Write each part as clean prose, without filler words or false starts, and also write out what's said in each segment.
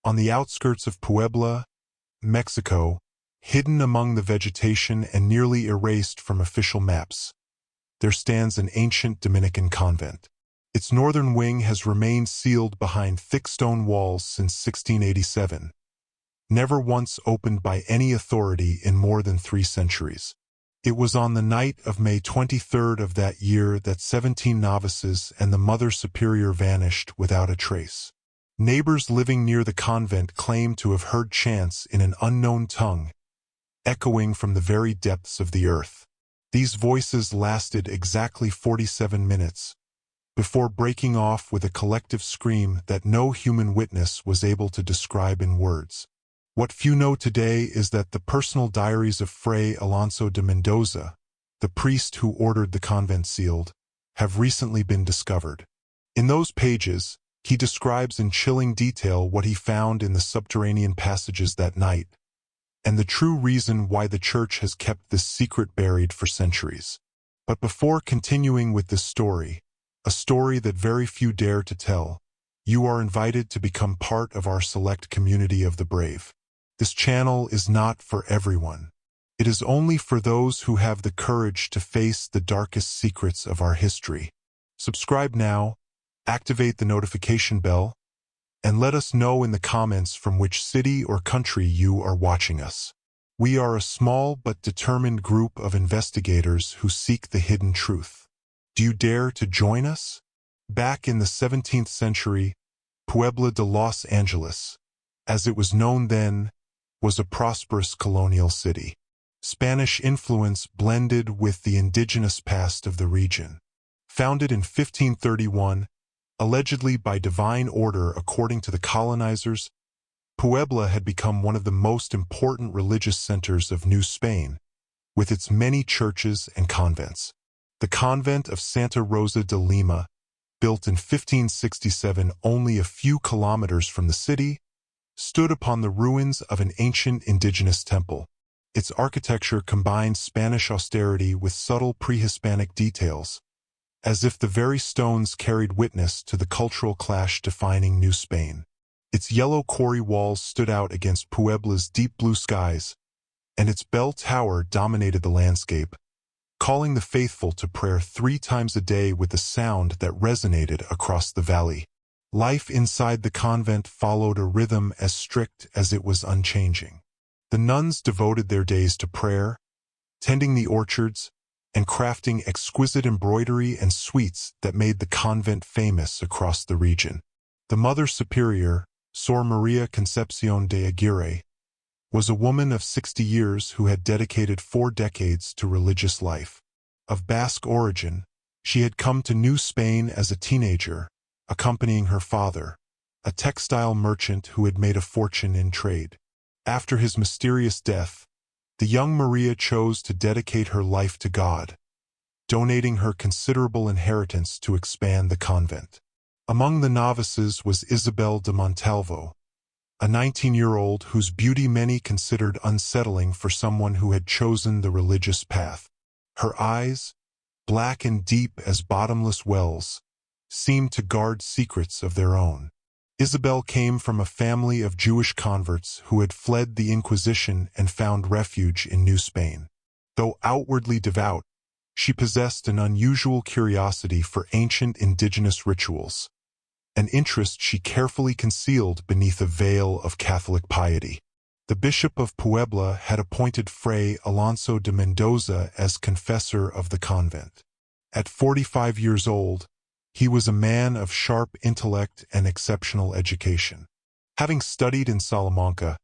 On the outskirts of Puebla, Mexico, hidden among the vegetation and nearly erased from official maps, there stands an ancient Dominican convent. Its northern wing has remained sealed behind thick stone walls since 1687, never once opened by any authority in more than 3 centuries. It was on the night of May 23rd of that year that 17 novices and the Mother Superior vanished without a trace. Neighbors living near the convent claimed to have heard chants in an unknown tongue, echoing from the very depths of the earth. These voices lasted exactly 47 minutes, before breaking off with a collective scream that no human witness was able to describe in words. What few know today is that the personal diaries of Fray Alonso de Mendoza, the priest who ordered the convent sealed, have recently been discovered. In those pages, he describes in chilling detail what he found in the subterranean passages that night, and the true reason why the church has kept this secret buried for centuries. But before continuing with this story, a story that very few dare to tell, you are invited to become part of our select community of the brave. This channel is not for everyone. It is only for those who have the courage to face the darkest secrets of our history. Subscribe now, activate the notification bell, and let us know in the comments from which city or country you are watching us. We are a small but determined group of investigators who seek the hidden truth. Do you dare to join us? Back in the 17th century, Puebla de Los Angeles, as it was known then, was a prosperous colonial city. Spanish influence blended with the indigenous past of the region. Founded in 1531, allegedly by divine order according to the colonizers, Puebla had become one of the most important religious centers of New Spain, with its many churches and convents. The convent of Santa Rosa de Lima, built in 1567 only a few kilometers from the city, stood upon the ruins of an ancient indigenous temple. Its architecture combined Spanish austerity with subtle pre-Hispanic details, as if the very stones carried witness to the cultural clash defining New Spain. Its yellow quarry walls stood out against Puebla's deep blue skies, and its bell tower dominated the landscape, calling the faithful to prayer 3 times a day with a sound that resonated across the valley. Life inside the convent followed a rhythm as strict as it was unchanging. The nuns devoted their days to prayer, tending the orchards, and crafting exquisite embroidery and sweets that made the convent famous across the region. The Mother Superior, Sor Maria Concepcion de Aguirre, was a woman of 60 years who had dedicated 4 decades to religious life. Of Basque origin, she had come to New Spain as a teenager, accompanying her father, a textile merchant who had made a fortune in trade. After his mysterious death, the young Maria chose to dedicate her life to God, donating her considerable inheritance to expand the convent. Among the novices was Isabel de Montalvo, a 19-year-old whose beauty many considered unsettling for someone who had chosen the religious path. Her eyes, black and deep as bottomless wells, seemed to guard secrets of their own. Isabel came from a family of Jewish converts who had fled the Inquisition and found refuge in New Spain. Though outwardly devout, she possessed an unusual curiosity for ancient indigenous rituals, an interest she carefully concealed beneath a veil of Catholic piety. The Bishop of Puebla had appointed Fray Alonso de Mendoza as confessor of the convent. At 45 years old, he was a man of sharp intellect and exceptional education. Having studied in Salamanca,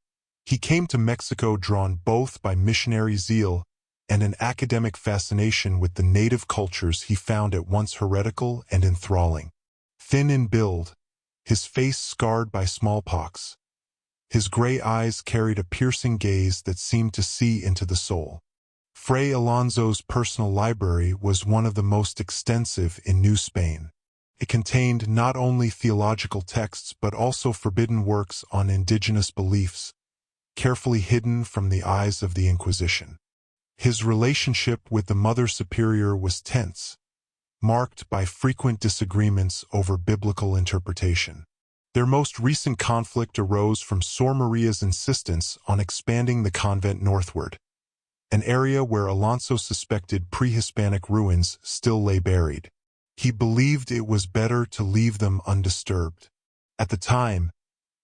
he came to Mexico drawn both by missionary zeal and an academic fascination with the native cultures he found at once heretical and enthralling. Thin in build, his face scarred by smallpox, his gray eyes carried a piercing gaze that seemed to see into the soul. Fray Alonso's personal library was one of the most extensive in New Spain. It contained not only theological texts but also forbidden works on indigenous beliefs, carefully hidden from the eyes of the Inquisition. His relationship with the Mother Superior was tense, marked by frequent disagreements over biblical interpretation. Their most recent conflict arose from Sor Maria's insistence on expanding the convent northward, an area where Alonso suspected pre-Hispanic ruins still lay buried. He believed it was better to leave them undisturbed. At the time,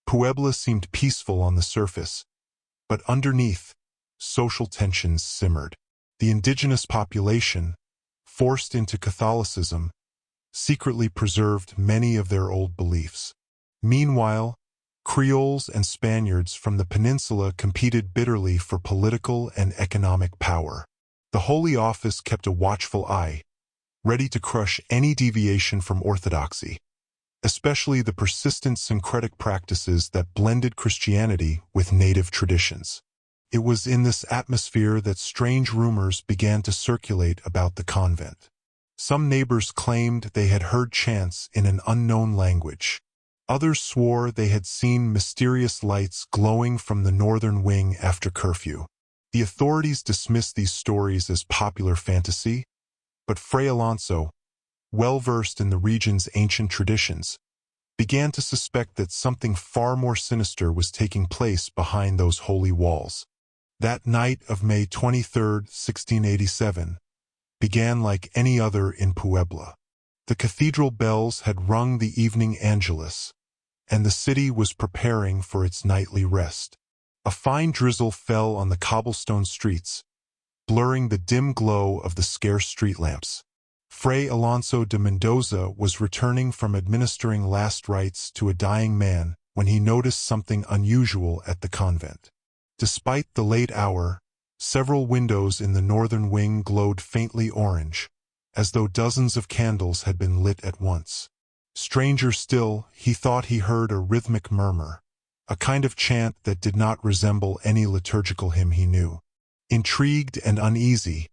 Puebla seemed peaceful on the surface, but underneath, social tensions simmered. The indigenous population, forced into Catholicism, secretly preserved many of their old beliefs. Meanwhile, Creoles and Spaniards from the peninsula competed bitterly for political and economic power. The Holy Office kept a watchful eye, ready to crush any deviation from orthodoxy, especially the persistent syncretic practices that blended Christianity with native traditions. It was in this atmosphere that strange rumors began to circulate about the convent. Some neighbors claimed they had heard chants in an unknown language. Others swore they had seen mysterious lights glowing from the northern wing after curfew. The authorities dismissed these stories as popular fantasy, but Fray Alonso, well-versed in the region's ancient traditions, began to suspect that something far more sinister was taking place behind those holy walls. That night of May 23, 1687, began like any other in Puebla. The cathedral bells had rung the evening angelus, and the city was preparing for its nightly rest. A fine drizzle fell on the cobblestone streets, blurring the dim glow of the scarce street lamps. Fray Alonso de Mendoza was returning from administering last rites to a dying man when he noticed something unusual at the convent. Despite the late hour, several windows in the northern wing glowed faintly orange, as though dozens of candles had been lit at once. Stranger still, he thought he heard a rhythmic murmur, a kind of chant that did not resemble any liturgical hymn he knew. Intrigued and uneasy,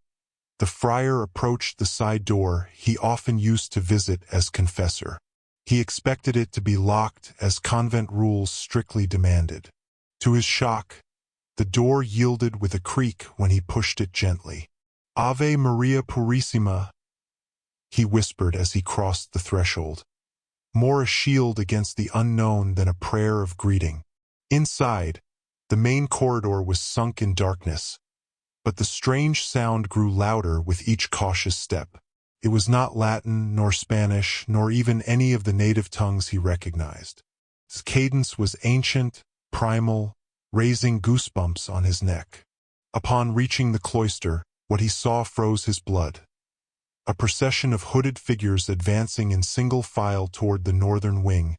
the friar approached the side door he often used to visit as confessor. He expected it to be locked as convent rules strictly demanded. To his shock, the door yielded with a creak when he pushed it gently. "Ave Maria Purissima," he whispered as he crossed the threshold, more a shield against the unknown than a prayer of greeting. Inside, the main corridor was sunk in darkness, but the strange sound grew louder with each cautious step. It was not Latin, nor Spanish, nor even any of the native tongues he recognized. Its cadence was ancient, primal, raising goosebumps on his neck. Upon reaching the cloister, what he saw froze his blood. A procession of hooded figures advancing in single file toward the northern wing,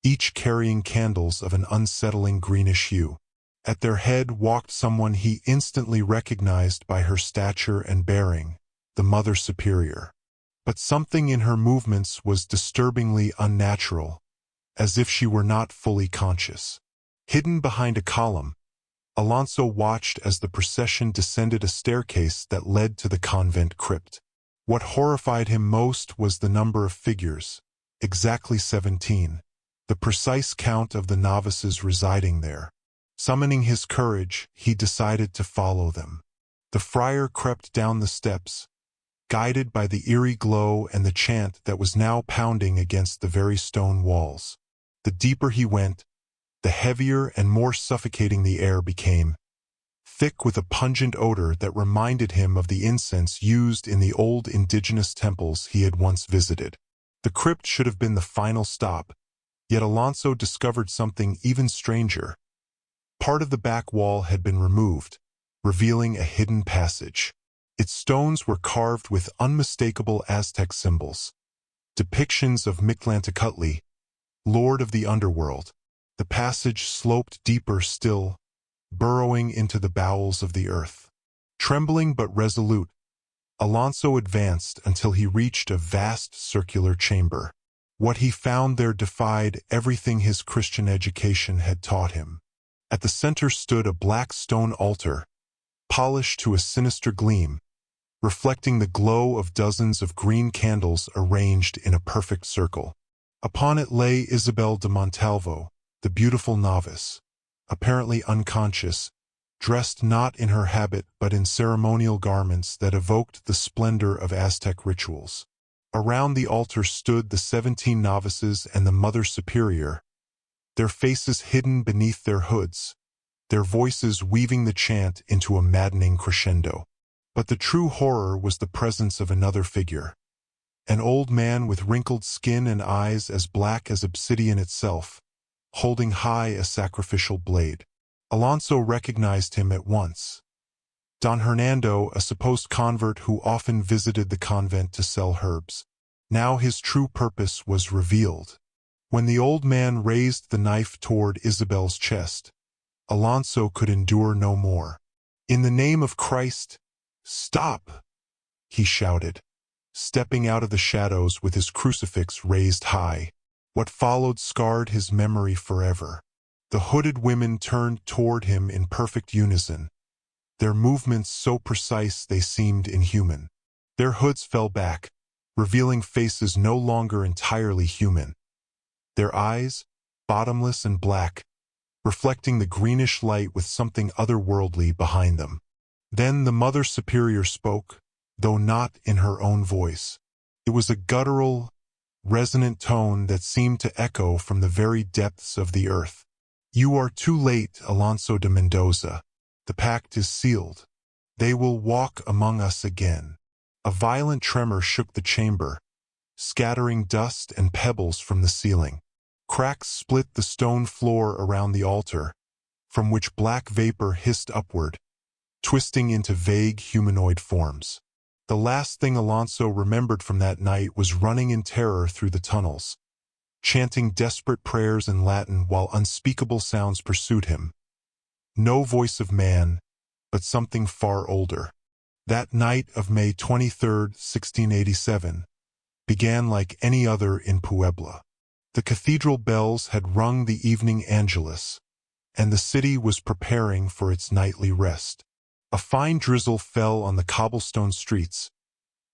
each carrying candles of an unsettling greenish hue. At their head walked someone he instantly recognized by her stature and bearing, the Mother Superior. But something in her movements was disturbingly unnatural, as if she were not fully conscious. Hidden behind a column, Alonso watched as the procession descended a staircase that led to the convent crypt. What horrified him most was the number of figures, exactly 17, the precise count of the novices residing there. Summoning his courage, he decided to follow them. The friar crept down the steps, guided by the eerie glow and the chant that was now pounding against the very stone walls. The deeper he went, the heavier and more suffocating the air became, thick with a pungent odor that reminded him of the incense used in the old indigenous temples he had once visited. The crypt should have been the final stop, yet Alonso discovered something even stranger. Part of the back wall had been removed, revealing a hidden passage. Its stones were carved with unmistakable Aztec symbols, depictions of Mictlantecutli, lord of the underworld. The passage sloped deeper still, burrowing into the bowels of the earth. Trembling but resolute, Alonso advanced until he reached a vast circular chamber. What he found there defied everything his Christian education had taught him. At the center stood a black stone altar, polished to a sinister gleam, reflecting the glow of dozens of green candles arranged in a perfect circle. Upon it lay Isabel de Montalvo, the beautiful novice, apparently unconscious, dressed not in her habit but in ceremonial garments that evoked the splendor of Aztec rituals. Around the altar stood the 17 novices and the Mother Superior, their faces hidden beneath their hoods, their voices weaving the chant into a maddening crescendo. But the true horror was the presence of another figure. An old man with wrinkled skin and eyes as black as obsidian itself, holding high a sacrificial blade. Alonso recognized him at once. Don Hernando, a supposed convert who often visited the convent to sell herbs. Now his true purpose was revealed. When the old man raised the knife toward Isabel's chest, Alonso could endure no more. "In the name of Christ, stop!" he shouted, stepping out of the shadows with his crucifix raised high. What followed scarred his memory forever. The hooded women turned toward him in perfect unison, their movements so precise they seemed inhuman. Their hoods fell back, revealing faces no longer entirely human. Their eyes, bottomless and black, reflecting the greenish light with something otherworldly behind them. Then the Mother Superior spoke, though not in her own voice. It was a guttural, resonant tone that seemed to echo from the very depths of the earth. "You are too late, Alonso de Mendoza. The pact is sealed. They will walk among us again." A violent tremor shook the chamber, scattering dust and pebbles from the ceiling. Cracks split the stone floor around the altar, from which black vapor hissed upward, twisting into vague humanoid forms. The last thing Alonso remembered from that night was running in terror through the tunnels, chanting desperate prayers in Latin while unspeakable sounds pursued him. No voice of man, but something far older. That night of May 23, 1687, began like any other in Puebla. The cathedral bells had rung the evening Angelus, and the city was preparing for its nightly rest. A fine drizzle fell on the cobblestone streets,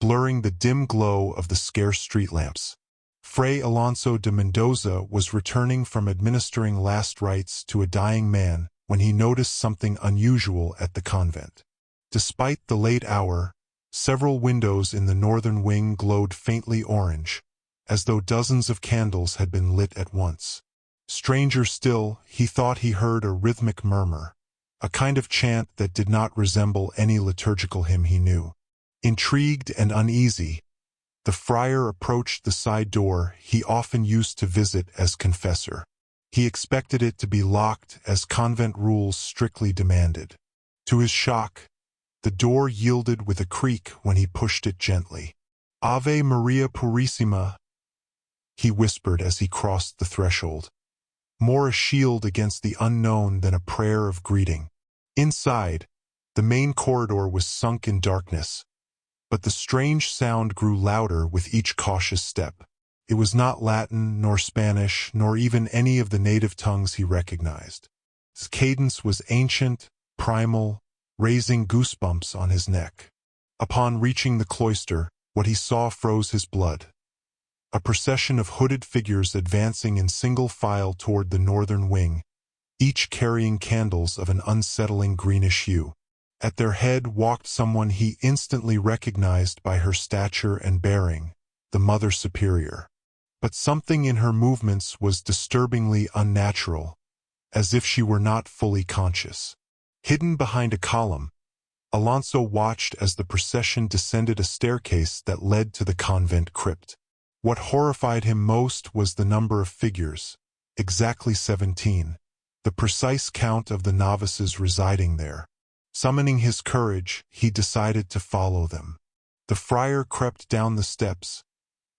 blurring the dim glow of the scarce street lamps. Fray Alonso de Mendoza was returning from administering last rites to a dying man when he noticed something unusual at the convent. Despite the late hour, several windows in the northern wing glowed faintly orange, as though dozens of candles had been lit at once. Stranger still, he thought he heard a rhythmic murmur, a kind of chant that did not resemble any liturgical hymn he knew. Intrigued and uneasy, the friar approached the side door he often used to visit as confessor. He expected it to be locked as convent rules strictly demanded. To his shock, the door yielded with a creak when he pushed it gently. "Ave Maria Purissima," he whispered as he crossed the threshold, more a shield against the unknown than a prayer of greeting. Inside, the main corridor was sunk in darkness, but the strange sound grew louder with each cautious step. It was not Latin, nor Spanish, nor even any of the native tongues he recognized. Its cadence was ancient, primal, raising goosebumps on his neck. Upon reaching the cloister, what he saw froze his blood. A procession of hooded figures advancing in single file toward the northern wing, each carrying candles of an unsettling greenish hue. At their head walked someone he instantly recognized by her stature and bearing, the Mother Superior. But something in her movements was disturbingly unnatural, as if she were not fully conscious. Hidden behind a column, Alonso watched as the procession descended a staircase that led to the convent crypt. What horrified him most was the number of figures, exactly 17, the precise count of the novices residing there. Summoning his courage, he decided to follow them. The friar crept down the steps,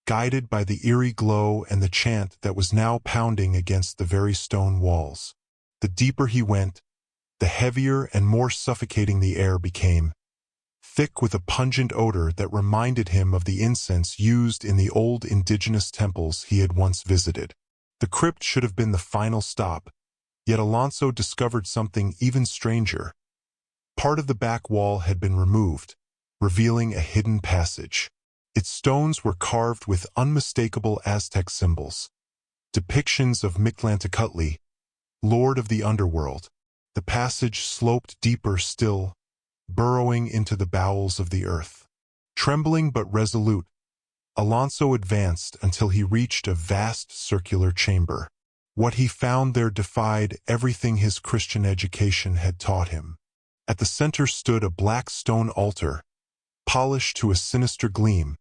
guided by the eerie glow and the chant that was now pounding against the very stone walls. The deeper he went, the heavier and more suffocating the air became, thick with a pungent odor that reminded him of the incense used in the old indigenous temples he had once visited. The crypt should have been the final stop, yet Alonso discovered something even stranger. Part of the back wall had been removed, revealing a hidden passage. Its stones were carved with unmistakable Aztec symbols, depictions of Mictlantecutli, lord of the underworld. The passage sloped deeper still, burrowing into the bowels of the earth. Trembling but resolute, Alonso advanced until he reached a vast circular chamber. What he found there defied everything his Christian education had taught him. At the center stood a black stone altar, polished to a sinister gleam,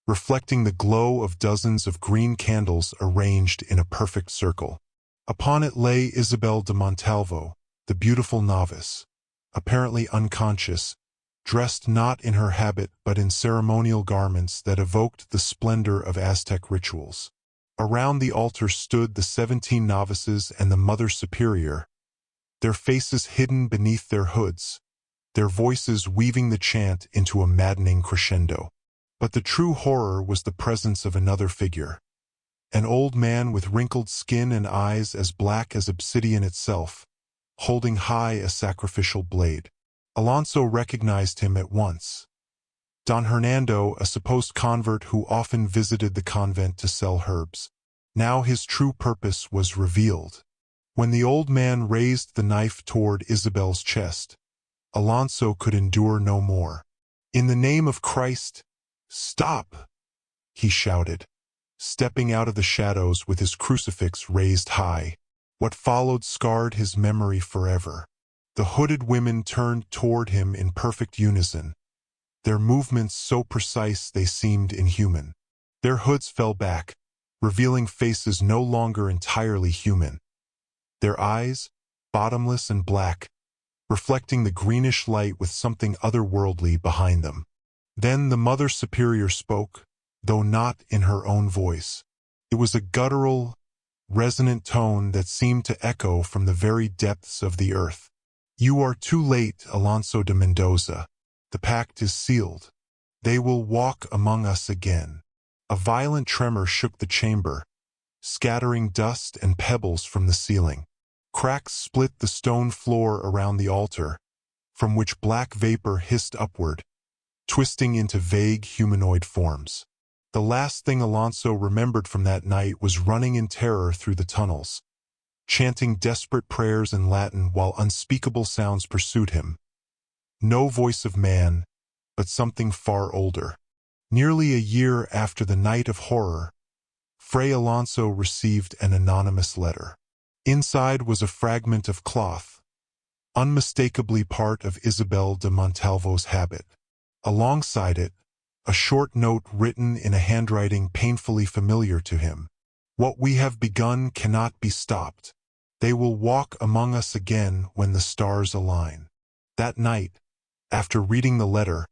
reflecting the glow of dozens of green candles arranged in a perfect circle. Upon it lay Isabel de Montalvo, the beautiful novice, apparently unconscious, dressed not in her habit but in ceremonial garments that evoked the splendor of Aztec rituals. Around the altar stood the 17 novices and the Mother Superior, their faces hidden beneath their hoods, their voices weaving the chant into a maddening crescendo. But the true horror was the presence of another figure, an old man with wrinkled skin and eyes as black as obsidian itself, holding high a sacrificial blade. Alonso recognized him at once. Don Hernando, a supposed convert who often visited the convent to sell herbs. Now his true purpose was revealed. When the old man raised the knife toward Isabel's chest, Alonso could endure no more. "In the name of Christ, stop!" he shouted, stepping out of the shadows with his crucifix raised high. What followed scarred his memory forever. The hooded women turned toward him in perfect unison, their movements so precise they seemed inhuman. Their hoods fell back, revealing faces no longer entirely human. Their eyes, bottomless and black, reflecting the greenish light with something otherworldly behind them. Then the Mother Superior spoke, though not in her own voice. It was a guttural, resonant tone that seemed to echo from the very depths of the earth. "You are too late, Alonso de Mendoza. The pact is sealed. They will walk among us again." A violent tremor shook the chamber, scattering dust and pebbles from the ceiling. Cracks split the stone floor around the altar, from which black vapor hissed upward, twisting into vague humanoid forms. The last thing Alonso remembered from that night was running in terror through the tunnels, chanting desperate prayers in Latin while unspeakable sounds pursued him. No voice of man, but something far older. Nearly a year after the night of horror, Fray Alonso received an anonymous letter. Inside was a fragment of cloth, unmistakably part of Isabel de Montalvo's habit. Alongside it, a short note written in a handwriting painfully familiar to him. "What we have begun cannot be stopped. They will walk among us again when the stars align." That night, after reading the letter,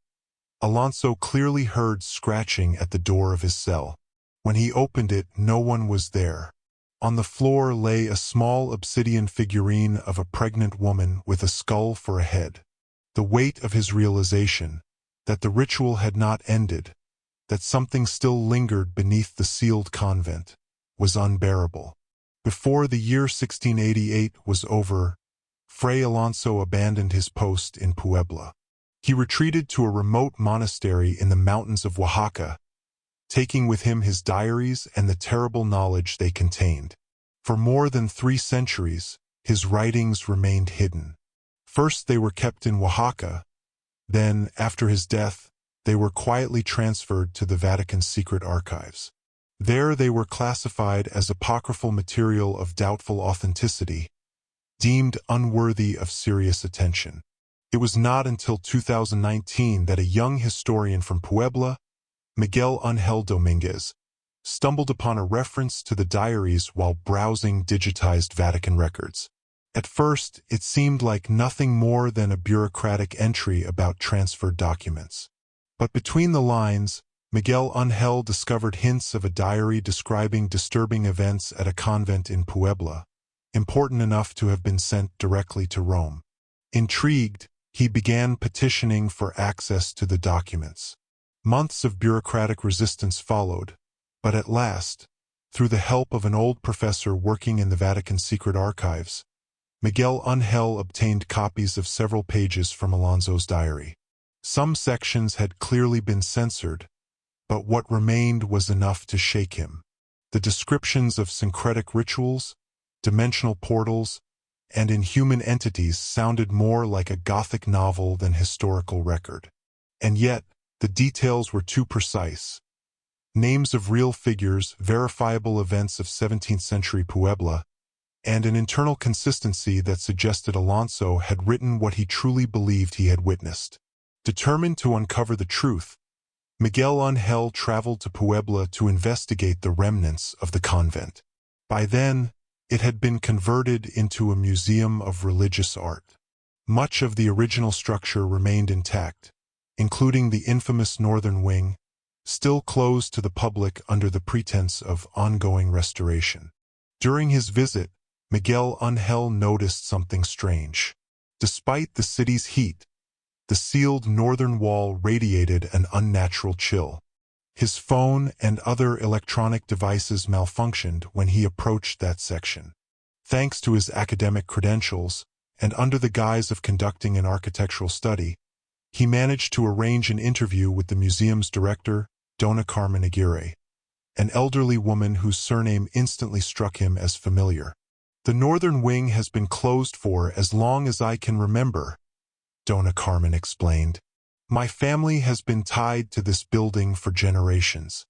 Alonso clearly heard scratching at the door of his cell. When he opened it, no one was there. On the floor lay a small obsidian figurine of a pregnant woman with a skull for a head. The weight of his realization, that the ritual had not ended, that something still lingered beneath the sealed convent, was unbearable. Before the year 1688 was over, Fray Alonso abandoned his post in Puebla. He retreated to a remote monastery in the mountains of Oaxaca, taking with him his diaries and the terrible knowledge they contained. For more than 3 centuries, his writings remained hidden. First they were kept in Oaxaca, then, after his death, they were quietly transferred to the Vatican's secret archives. There they were classified as apocryphal material of doubtful authenticity, deemed unworthy of serious attention. It was not until 2019 that a young historian from Puebla, Miguel Ángel Domínguez, stumbled upon a reference to the diaries while browsing digitized Vatican records. At first, it seemed like nothing more than a bureaucratic entry about transferred documents. But between the lines, Miguel Ángel discovered hints of a diary describing disturbing events at a convent in Puebla, important enough to have been sent directly to Rome. Intrigued, he began petitioning for access to the documents. Months of bureaucratic resistance followed, but at last, through the help of an old professor working in the Vatican's secret archives, Miguel Ángel obtained copies of several pages from Alonso's diary. Some sections had clearly been censored, but what remained was enough to shake him. The descriptions of syncretic rituals, dimensional portals, and inhuman entities sounded more like a Gothic novel than historical record. And yet, the details were too precise. Names of real figures, verifiable events of 17th-century Puebla, and an internal consistency that suggested Alonso had written what he truly believed he had witnessed. Determined to uncover the truth, Miguel Angel traveled to Puebla to investigate the remnants of the convent. By then, it had been converted into a museum of religious art. Much of the original structure remained intact, including the infamous northern wing, still closed to the public under the pretense of ongoing restoration. During his visit, Miguel Angel noticed something strange. Despite the city's heat, the sealed northern wall radiated an unnatural chill. His phone and other electronic devices malfunctioned when he approached that section. Thanks to his academic credentials, and under the guise of conducting an architectural study, he managed to arrange an interview with the museum's director, Dona Carmen Aguirre, an elderly woman whose surname instantly struck him as familiar. "The northern wing has been closed for as long as I can remember," Dona Carmen explained. "My family has been tied to this building for generations.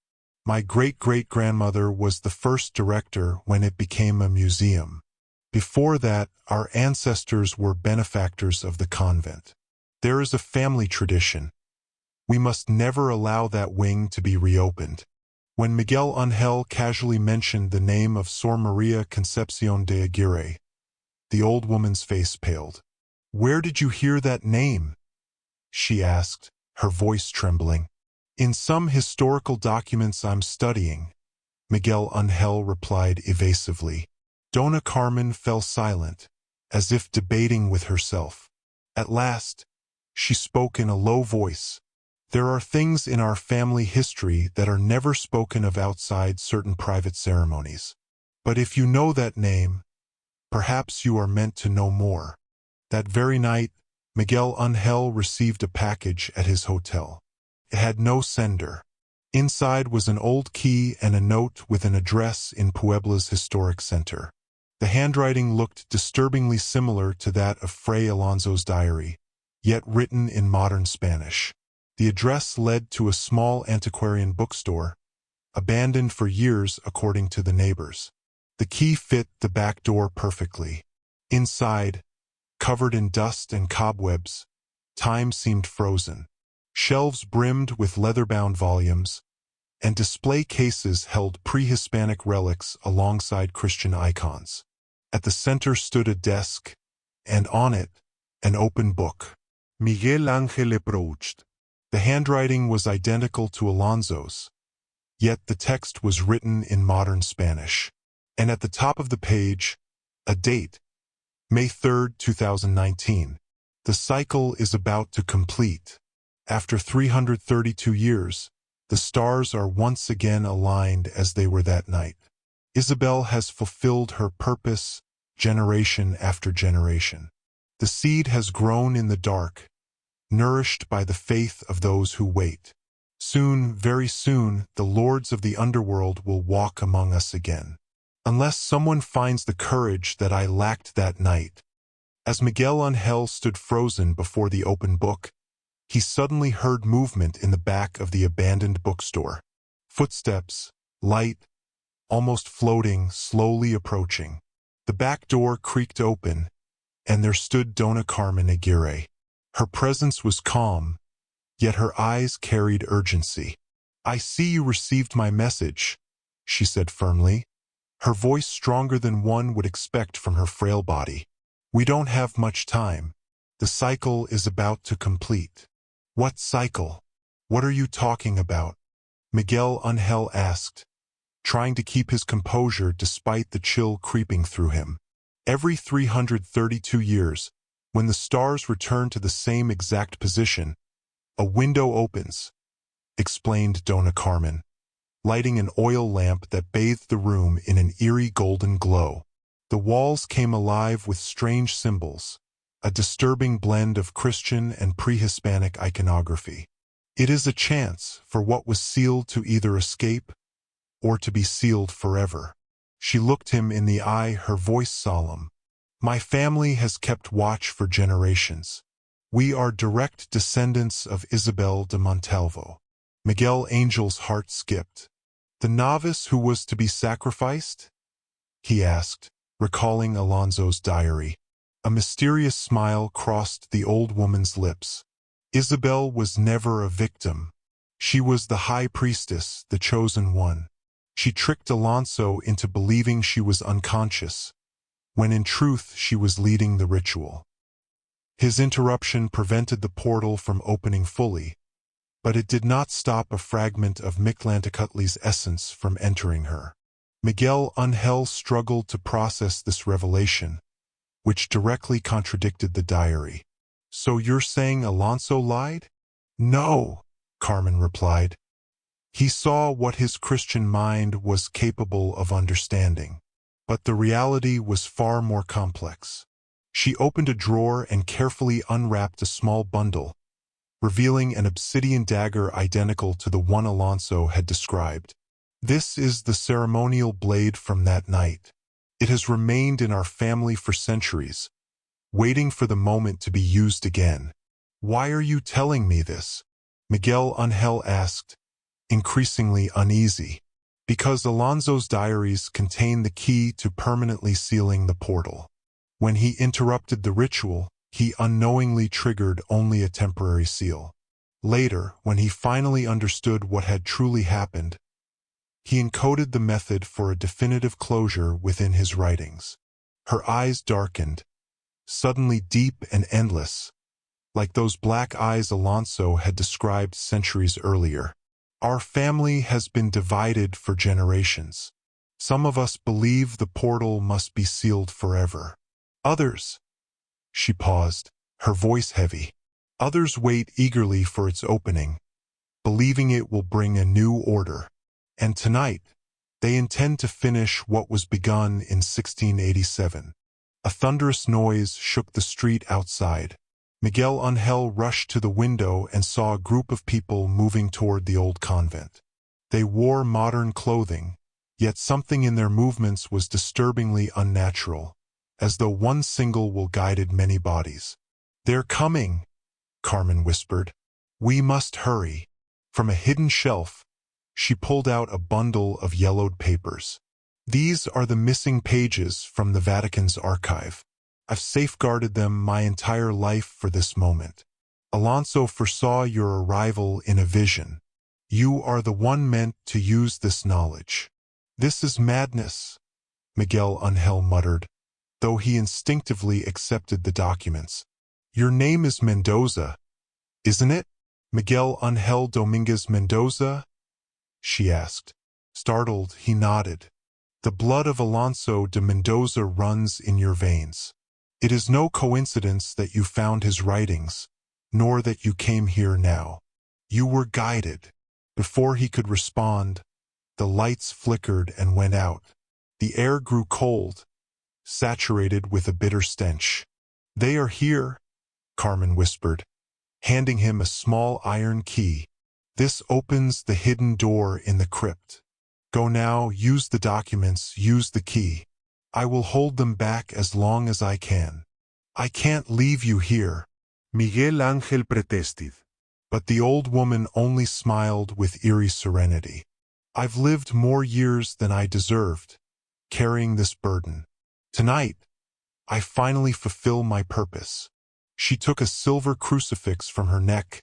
My great-great-grandmother was the first director when it became a museum. Before that, our ancestors were benefactors of the convent. There is a family tradition. We must never allow that wing to be reopened." When Miguel Angel casually mentioned the name of Sor Maria Concepcion de Aguirre, the old woman's face paled. "Where did you hear that name?" she asked, her voice trembling. "In some historical documents I'm studying," Miguel Angel replied evasively. Dona Carmen fell silent, as if debating with herself. At last, she spoke in a low voice. "There are things in our family history that are never spoken of outside certain private ceremonies. But if you know that name, perhaps you are meant to know more." That very night, Miguel Angel received a package at his hotel. It had no sender. Inside was an old key and a note with an address in Puebla's historic center. The handwriting looked disturbingly similar to that of Fray Alonso's diary, yet written in modern Spanish. The address led to a small antiquarian bookstore, abandoned for years according to the neighbors. The key fit the back door perfectly. Inside, covered in dust and cobwebs, time seemed frozen. Shelves brimmed with leather-bound volumes, and display cases held pre-Hispanic relics alongside Christian icons. At the center stood a desk, and on it, an open book. Miguel Angel approached. The handwriting was identical to Alonso's, yet the text was written in modern Spanish. And at the top of the page, a date, May 3, 2019. The cycle is about to complete. After 332 years, the stars are once again aligned as they were that night. Isabel has fulfilled her purpose, generation after generation. The seed has grown in the dark, nourished by the faith of those who wait. Soon, very soon, the lords of the underworld will walk among us again. Unless someone finds the courage that I lacked that night. As Miguel Angel stood frozen before the open book, he suddenly heard movement in the back of the abandoned bookstore. Footsteps, light, almost floating, slowly approaching. The back door creaked open, and there stood Dona Carmen Aguirre. Her presence was calm, yet her eyes carried urgency. "I see you received my message," she said firmly, her voice stronger than one would expect from her frail body. "We don't have much time. The cycle is about to complete." "What cycle? What are you talking about?" Miguel Angel asked, trying to keep his composure despite the chill creeping through him. "Every 332 years, when the stars return to the same exact position, a window opens," explained Dona Carmen, lighting an oil lamp that bathed the room in an eerie golden glow. The walls came alive with strange symbols, a disturbing blend of Christian and pre-Hispanic iconography. "It is a chance for what was sealed to either escape or to be sealed forever." She looked him in the eye, her voice solemn. "My family has kept watch for generations. We are direct descendants of Isabel de Montalvo." Miguel Angel's heart skipped. "The novice who was to be sacrificed?" he asked, recalling Alonso's diary. A mysterious smile crossed the old woman's lips. Isabel was never a victim. She was the high priestess, the chosen one. She tricked Alonso into believing she was unconscious, when in truth she was leading the ritual. His interruption prevented the portal from opening fully, but it did not stop a fragment of Mictlantecutli's essence from entering her. Miguel Ángel struggled to process this revelation, which directly contradicted the diary. "So you're saying Alonso lied?" "No," Carmen replied. "He saw what his Christian mind was capable of understanding. But the reality was far more complex." She opened a drawer and carefully unwrapped a small bundle, revealing an obsidian dagger identical to the one Alonso had described. "This is the ceremonial blade from that night. It has remained in our family for centuries, waiting for the moment to be used again." "Why are you telling me this?" Miguel Ángel asked, increasingly uneasy. "Because Alonso's diaries contain the key to permanently sealing the portal. When he interrupted the ritual, he unknowingly triggered only a temporary seal. Later, when he finally understood what had truly happened, he encoded the method for a definitive closure within his writings." Her eyes darkened, suddenly deep and endless, like those black eyes Alonso had described centuries earlier. "Our family has been divided for generations. Some of us believe the portal must be sealed forever. Others—" She paused, her voice heavy. "Others wait eagerly for its opening, believing it will bring a new order. And tonight, they intend to finish what was begun in 1687. A thunderous noise shook the street outside. Miguel Ángel rushed to the window and saw a group of people moving toward the old convent. They wore modern clothing, yet something in their movements was disturbingly unnatural, as though one single will guided many bodies. "They're coming," Carmen whispered. "We must hurry." From a hidden shelf, she pulled out a bundle of yellowed papers. "These are the missing pages from the Vatican's archive. I've safeguarded them my entire life for this moment. Alonso foresaw your arrival in a vision. You are the one meant to use this knowledge." "This is madness," Miguel Ángel muttered, though he instinctively accepted the documents. "Your name is Mendoza, isn't it? Miguel Ángel Domínguez Mendoza?" she asked. Startled, he nodded. "The blood of Alonso de Mendoza runs in your veins. It is no coincidence that you found his writings, nor that you came here now. You were guided." Before he could respond, the lights flickered and went out. The air grew cold, saturated with a bitter stench. "They are here," Carmen whispered, handing him a small iron key. "This opens the hidden door in the crypt. Go now, use the documents, use the key. I will hold them back as long as I can. I can't leave you here." Miguel Ángel protested, but the old woman only smiled with eerie serenity. "I've lived more years than I deserved, carrying this burden. Tonight, I finally fulfill my purpose." She took a silver crucifix from her neck,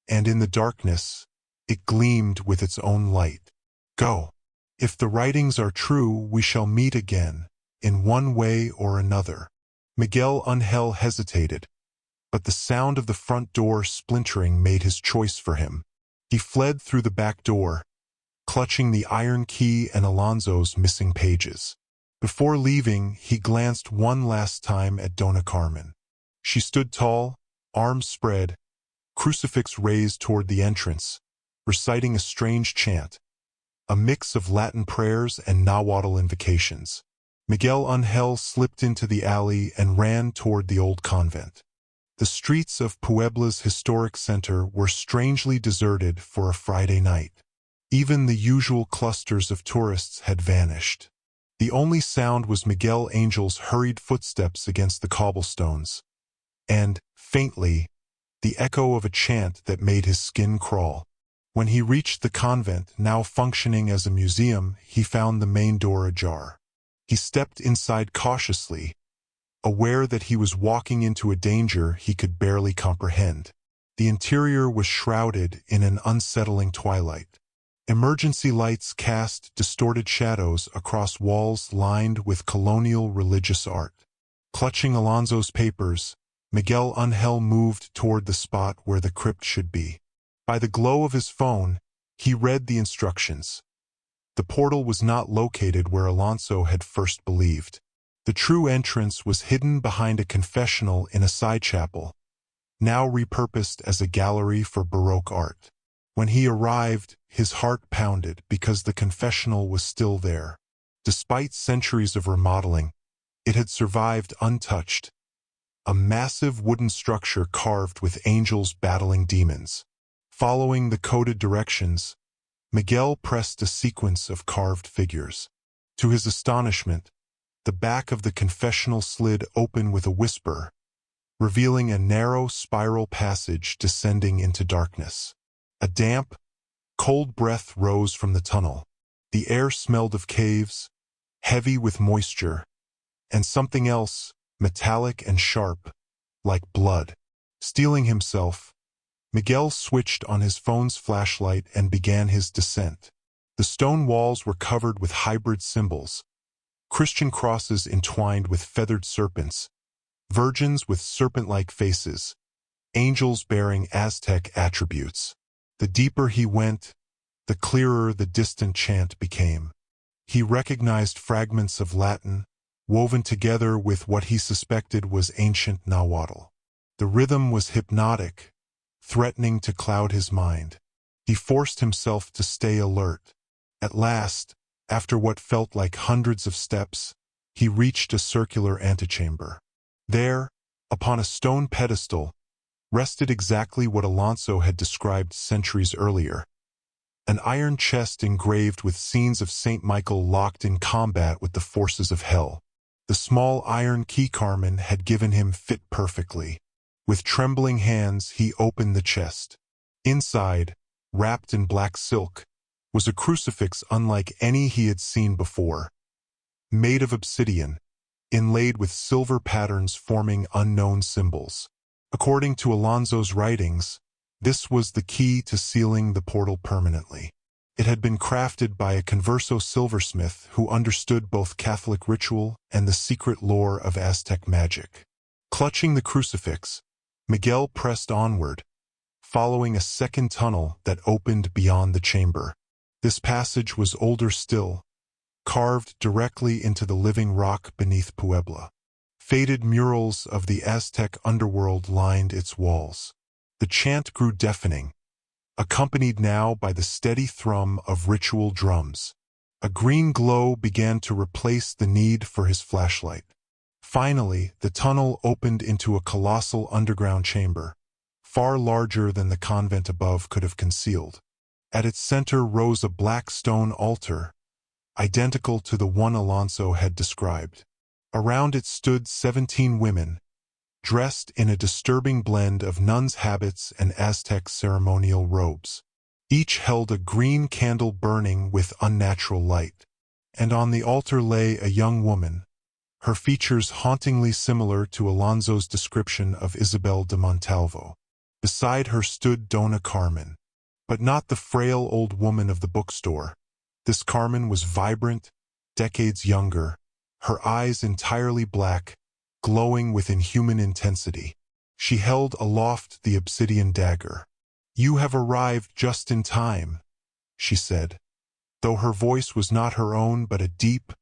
and in the darkness, it gleamed with its own light. "Go. If the writings are true, we shall meet again, in one way or another." Miguel Ángel hesitated, but the sound of the front door splintering made his choice for him. He fled through the back door, clutching the iron key and Alonso's missing pages. Before leaving, he glanced one last time at Dona Carmen. She stood tall, arms spread, crucifix raised toward the entrance, reciting a strange chant, a mix of Latin prayers and Nahuatl invocations. Miguel Ángel slipped into the alley and ran toward the old convent. The streets of Puebla's historic center were strangely deserted for a Friday night. Even the usual clusters of tourists had vanished. The only sound was Miguel Ángel's hurried footsteps against the cobblestones, and, faintly, the echo of a chant that made his skin crawl. When he reached the convent, now functioning as a museum, he found the main door ajar. He stepped inside cautiously, aware that he was walking into a danger he could barely comprehend. The interior was shrouded in an unsettling twilight. Emergency lights cast distorted shadows across walls lined with colonial religious art. Clutching Alonso's papers, Miguel Ángel moved toward the spot where the crypt should be. By the glow of his phone, he read the instructions. The portal was not located where Alonso had first believed. The true entrance was hidden behind a confessional in a side chapel, now repurposed as a gallery for Baroque art. When he arrived, his heart pounded because the confessional was still there. Despite centuries of remodeling, it had survived untouched, a massive wooden structure carved with angels battling demons. Following the coded directions, Miguel pressed a sequence of carved figures. To his astonishment, the back of the confessional slid open with a whisper, revealing a narrow spiral passage descending into darkness. A damp, cold breath rose from the tunnel. The air smelled of caves, heavy with moisture, and something else, metallic and sharp, like blood. Steeling himself, Miguel switched on his phone's flashlight and began his descent. The stone walls were covered with hybrid symbols, Christian crosses entwined with feathered serpents, virgins with serpent-like faces, angels bearing Aztec attributes. The deeper he went, the clearer the distant chant became. He recognized fragments of Latin, woven together with what he suspected was ancient Nahuatl. The rhythm was hypnotic, threatening to cloud his mind. He forced himself to stay alert. At last, after what felt like hundreds of steps, he reached a circular antechamber. There, upon a stone pedestal, rested exactly what Alonso had described centuries earlier. An iron chest engraved with scenes of Saint Michael locked in combat with the forces of hell. The small iron key Carmen had given him fit perfectly. With trembling hands, he opened the chest. Inside, wrapped in black silk, was a crucifix unlike any he had seen before. Made of obsidian, inlaid with silver patterns forming unknown symbols. According to Alonso's writings, this was the key to sealing the portal permanently. It had been crafted by a converso silversmith who understood both Catholic ritual and the secret lore of Aztec magic. Clutching the crucifix, Miguel pressed onward, following a second tunnel that opened beyond the chamber. This passage was older still, carved directly into the living rock beneath Puebla. Faded murals of the Aztec underworld lined its walls. The chant grew deafening, accompanied now by the steady thrum of ritual drums. A green glow began to replace the need for his flashlight. Finally, the tunnel opened into a colossal underground chamber, far larger than the convent above could have concealed. At its center rose a black stone altar, identical to the one Alonso had described. Around it stood 17 women, dressed in a disturbing blend of nuns' habits and Aztec ceremonial robes. Each held a green candle burning with unnatural light. And on the altar lay a young woman, her features hauntingly similar to Alonso's description of Isabel de Montalvo. Beside her stood Dona Carmen, but not the frail old woman of the bookstore. This Carmen was vibrant, decades younger, her eyes entirely black, glowing with inhuman intensity. She held aloft the obsidian dagger. "You have arrived just in time," she said, though her voice was not her own but a deep,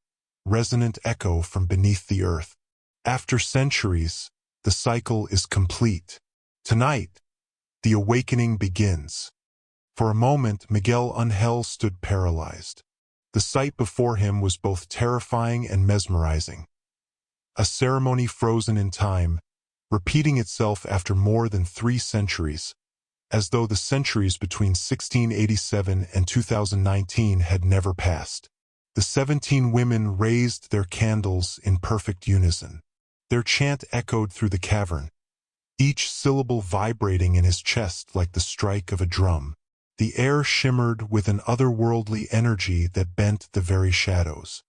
resonant echo from beneath the earth. "After centuries, the cycle is complete. Tonight, the awakening begins." For a moment, Miguel Ángel stood paralyzed. The sight before him was both terrifying and mesmerizing. A ceremony frozen in time, repeating itself after more than 3 centuries, as though the centuries between 1687 and 2019 had never passed. The 17 women raised their candles in perfect unison. Their chant echoed through the cavern, each syllable vibrating in his chest like the strike of a drum. The air shimmered with an otherworldly energy that bent the very shadows.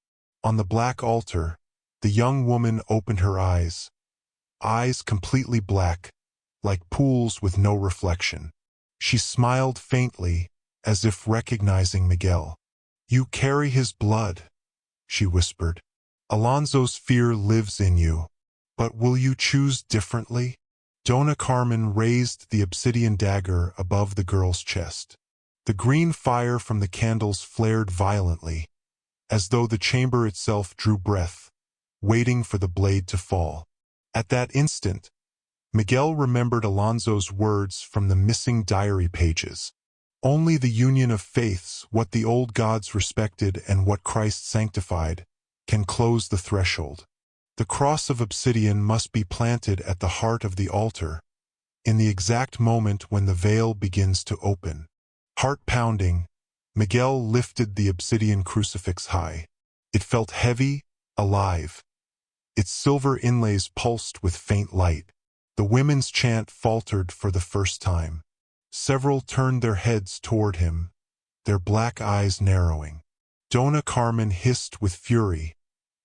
On the black altar, the young woman opened her eyes completely black, like pools with no reflection. She smiled faintly, as if recognizing Miguel. "You carry his blood," she whispered. "Alonso's fear lives in you. But will you choose differently?" Dona Carmen raised the obsidian dagger above the girl's chest. The green fire from the candles flared violently, as though the chamber itself drew breath, waiting for the blade to fall. At that instant, Miguel remembered Alonso's words from the missing diary pages. Only the union of faiths, what the old gods respected and what Christ sanctified, can close the threshold. The cross of obsidian must be planted at the heart of the altar, in the exact moment when the veil begins to open. Heart pounding, Miguel lifted the obsidian crucifix high. It felt heavy, alive. Its silver inlays pulsed with faint light. The women's chant faltered for the first time. Several turned their heads toward him, their black eyes narrowing. Dona Carmen hissed with fury,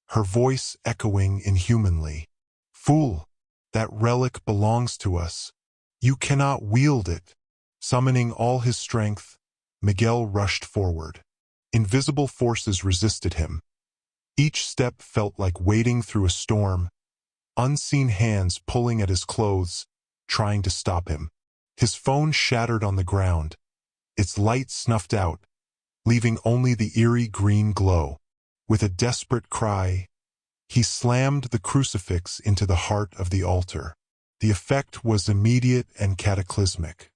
her voice echoing inhumanly. "Fool! That relic belongs to us. You cannot wield it." Summoning all his strength, Miguel rushed forward. Invisible forces resisted him. Each step felt like wading through a storm, unseen hands pulling at his clothes, trying to stop him. His phone shattered on the ground, its light snuffed out, leaving only the eerie green glow. With a desperate cry, he slammed the crucifix into the heart of the altar. The effect was immediate and cataclysmic.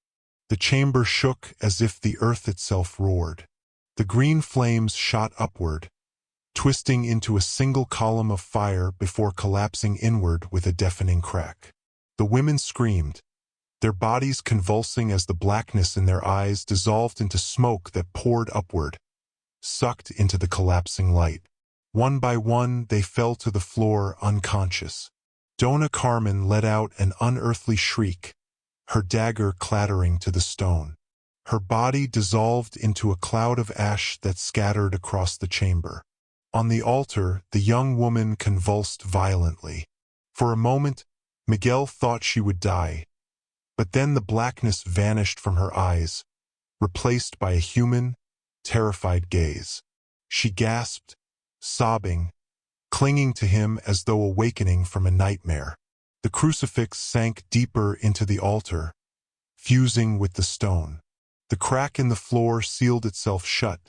The chamber shook as if the earth itself roared. The green flames shot upward, twisting into a single column of fire before collapsing inward with a deafening crack. The women screamed, their bodies convulsing as the blackness in their eyes dissolved into smoke that poured upward, sucked into the collapsing light. One by one, they fell to the floor unconscious. Dona Carmen let out an unearthly shriek, her dagger clattering to the stone. Her body dissolved into a cloud of ash that scattered across the chamber. On the altar, the young woman convulsed violently. For a moment, Miguel thought she would die, but then the blackness vanished from her eyes, replaced by a human, terrified gaze. She gasped, sobbing, clinging to him as though awakening from a nightmare. The crucifix sank deeper into the altar, fusing with the stone. The crack in the floor sealed itself shut,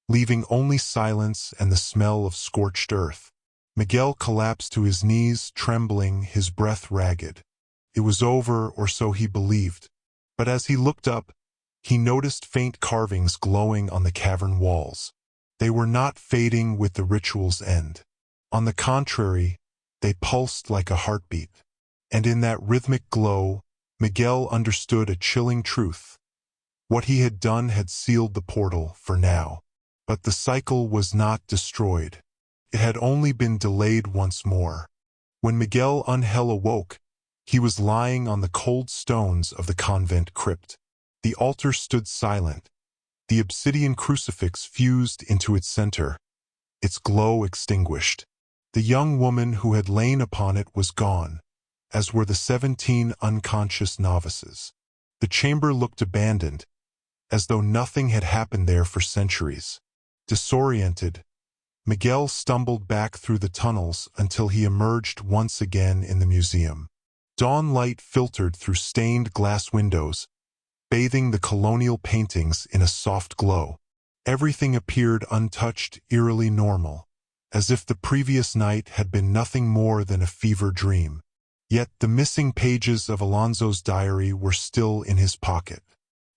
leaving only silence and the smell of scorched earth. Miguel collapsed to his knees, trembling, his breath ragged. It was over, or so he believed. But as he looked up, he noticed faint carvings glowing on the cavern walls. They were not fading with the ritual's end. On the contrary, they pulsed like a heartbeat. And in that rhythmic glow, Miguel understood a chilling truth. What he had done had sealed the portal for now. But the cycle was not destroyed. It had only been delayed once more. When Miguel Ángel awoke, he was lying on the cold stones of the convent crypt. The altar stood silent, the obsidian crucifix fused into its center, its glow extinguished. The young woman who had lain upon it was gone, as were the 17 unconscious novices. The chamber looked abandoned, as though nothing had happened there for centuries. Disoriented, Miguel stumbled back through the tunnels until he emerged once again in the museum. Dawn light filtered through stained glass windows, bathing the colonial paintings in a soft glow. Everything appeared untouched, eerily normal, as if the previous night had been nothing more than a fever dream. Yet the missing pages of Alonso's diary were still in his pocket.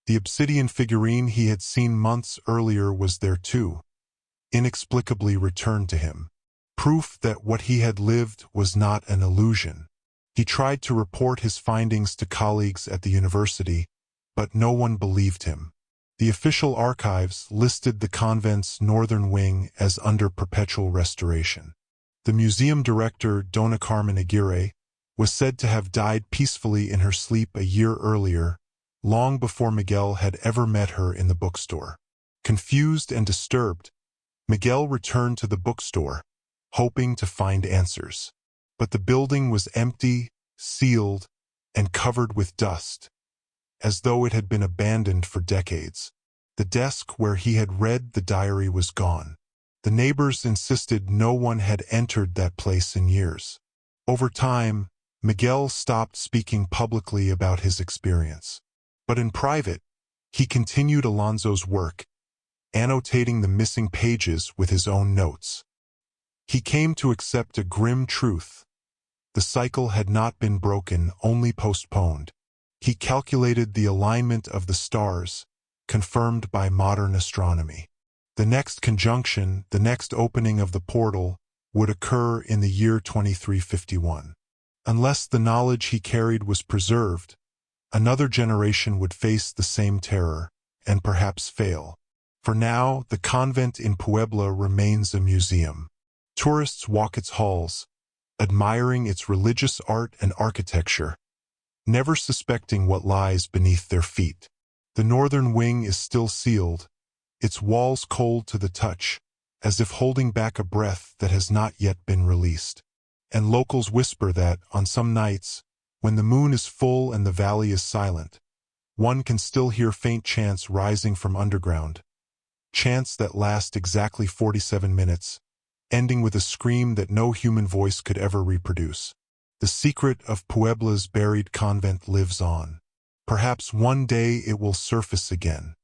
The obsidian figurine he had seen months earlier was there too, inexplicably returned to him. Proof that what he had lived was not an illusion. He tried to report his findings to colleagues at the university, but no one believed him. The official archives listed the convent's northern wing as under perpetual restoration. The museum director, Dona Carmen Aguirre, was said to have died peacefully in her sleep a year earlier, long before Miguel had ever met her in the bookstore. Confused and disturbed, Miguel returned to the bookstore, hoping to find answers. But the building was empty, sealed, and covered with dust, as though it had been abandoned for decades. The desk where he had read the diary was gone. The neighbors insisted no one had entered that place in years. Over time, Miguel stopped speaking publicly about his experience. But in private, he continued Alonso's work, annotating the missing pages with his own notes. He came to accept a grim truth. The cycle had not been broken, only postponed. He calculated the alignment of the stars, confirmed by modern astronomy. The next conjunction, the next opening of the portal, would occur in the year 2351. Unless the knowledge he carried was preserved, another generation would face the same terror, and perhaps fail. For now, the convent in Puebla remains a museum. Tourists walk its halls, admiring its religious art and architecture, never suspecting what lies beneath their feet. The northern wing is still sealed, its walls cold to the touch, as if holding back a breath that has not yet been released. And locals whisper that, on some nights, when the moon is full and the valley is silent, one can still hear faint chants rising from underground, chants that last exactly 47 minutes, ending with a scream that no human voice could ever reproduce. The secret of Puebla's buried convent lives on. Perhaps one day it will surface again,